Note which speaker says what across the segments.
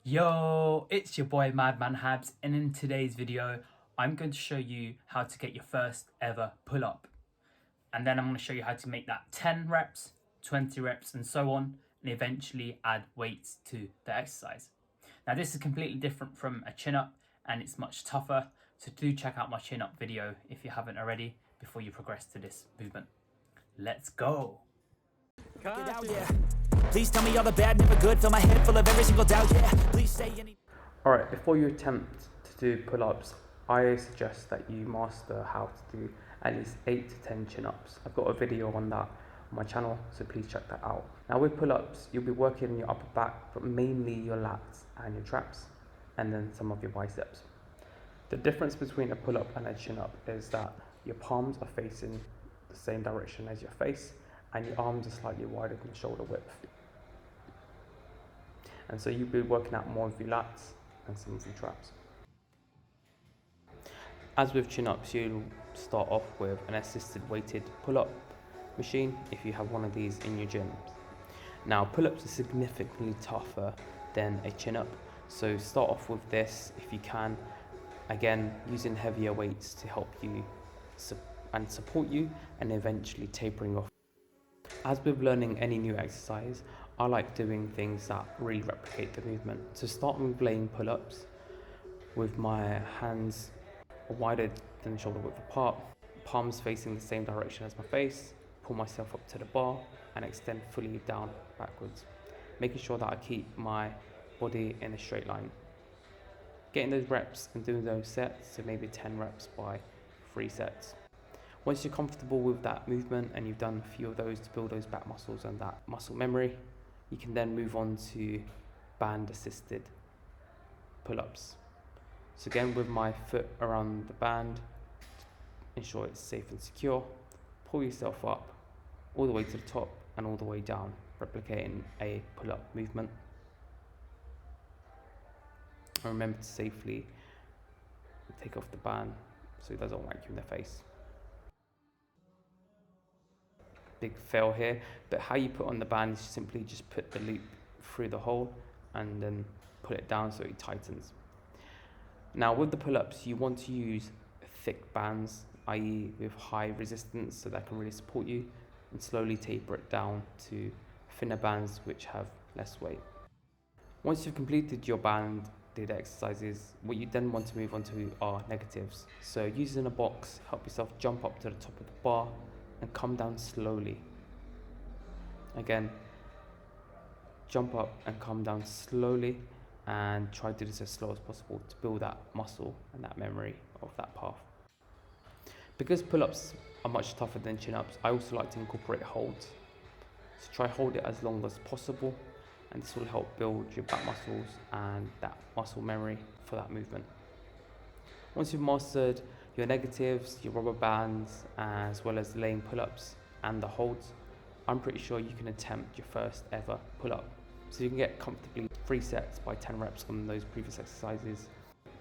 Speaker 1: Yo, it's your boy Madman Habs, and in today's video I'm going to show you how to get your first ever pull-up, and then I'm going to show you how to make that 10 reps, 20 reps and so on, and eventually add weights to the exercise. Now this is completely different from a chin-up and it's much tougher, so do check out my chin-up video if you haven't already before you progress to this movement. Let's go!
Speaker 2: Get out, yeah. Please tell me all the bad, never good. Fill my head full of every single doubt, yeah. Please say any.
Speaker 3: Alright, before you attempt to do pull-ups, I suggest that you master how to do at least 8 to 10 chin-ups. I've got a video on that on my channel, so please check that out. Now with pull-ups, you'll be working on your upper back, but mainly your lats and your traps, and then some of your biceps. The difference between a pull-up and a chin-up is that your palms are facing the same direction as your face, and your arms are slightly wider than shoulder width. And so you'll be working out more of your lats and some of your traps. As with chin-ups, you'll start off with an assisted weighted pull-up machine if you have one of these in your gym. Now pull-ups are significantly tougher than a chin-up, so start off with this if you can. Again, using heavier weights to help you and support you, and eventually tapering off. As with learning any new exercise, I like doing things that really replicate the movement. So start with laying pull-ups with my hands wider than shoulder width apart, palms facing the same direction as my face, pull myself up to the bar and extend fully down backwards, making sure that I keep my body in a straight line. Getting those reps and doing those sets, so maybe 10 reps by 3 sets. Once you're comfortable with that movement and you've done a few of those to build those back muscles and that muscle memory, you can then move on to band assisted pull-ups. So again, with my foot around the band, ensure it's safe and secure, pull yourself up all the way to the top and all the way down, replicating a pull-up movement. And remember to safely take off the band so it doesn't whack you in the face. Big fail here, but how you put on the band is simply just put the loop through the hole and then pull it down so it tightens. Now with the pull-ups, you want to use thick bands, i.e. with high resistance, so that can really support you, and slowly taper it down to thinner bands which have less weight. Once you've completed your banded exercises, what you then want to move on to are negatives. So using a box, help yourself jump up to the top of the bar and come down slowly. Again, jump up and come down slowly, and try to do this as slow as possible to build that muscle and that memory of that path. Because pull-ups are much tougher than chin-ups, I also like to incorporate holds. So try hold it as long as possible, and this will help build your back muscles and that muscle memory for that movement. Once you've mastered your negatives, your rubber bands, as well as laying pull-ups and the holds, I'm pretty sure you can attempt your first ever pull-up. So you can get comfortably 3 sets by 10 reps on those previous exercises.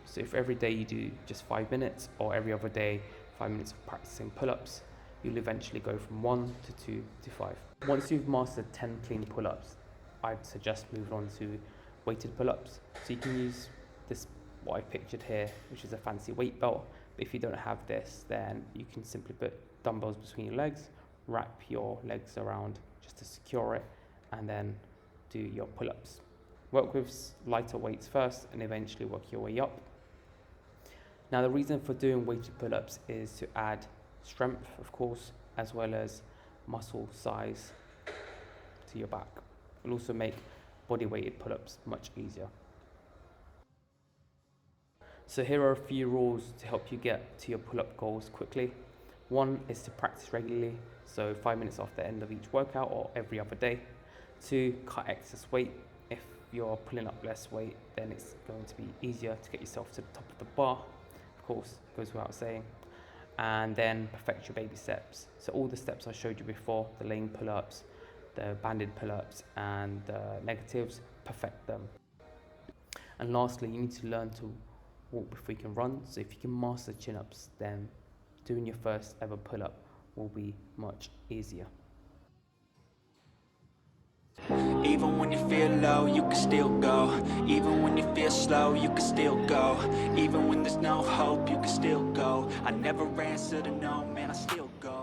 Speaker 3: So if every day you do just 5 minutes, or every other day 5 minutes of practicing pull-ups, you'll eventually go from 1 to 2 to 5. Once you've mastered 10 clean pull-ups, I'd suggest moving on to weighted pull-ups. So you can use this, what I pictured here, which is a fancy weight belt. But if you don't have this, then you can simply put dumbbells between your legs, wrap your legs around just to secure it, and then do your pull-ups. Work with lighter weights first and eventually work your way up. Now the reason for doing weighted pull-ups is to add strength, of course, as well as muscle size to your back. It'll also make body weighted pull-ups much easier. So here are a few rules to help you get to your pull-up goals quickly. One is to practice regularly, so 5 minutes after the end of each workout or every other day. 2, cut excess weight. If you're pulling up less weight, then it's going to be easier to get yourself to the top of the bar. Of course, goes without saying. And then perfect your baby steps. So all the steps I showed you before, the laying pull-ups, the banded pull-ups and the negatives, perfect them. And lastly, you need to learn to walk before you can run. So if you can master chin-ups, then doing your first ever pull-up will be much easier.
Speaker 2: Even when you feel low, you can still go. Even when you feel slow, you can still go. Even when there's no hope, you can still go. I never answer to no, man, I still go.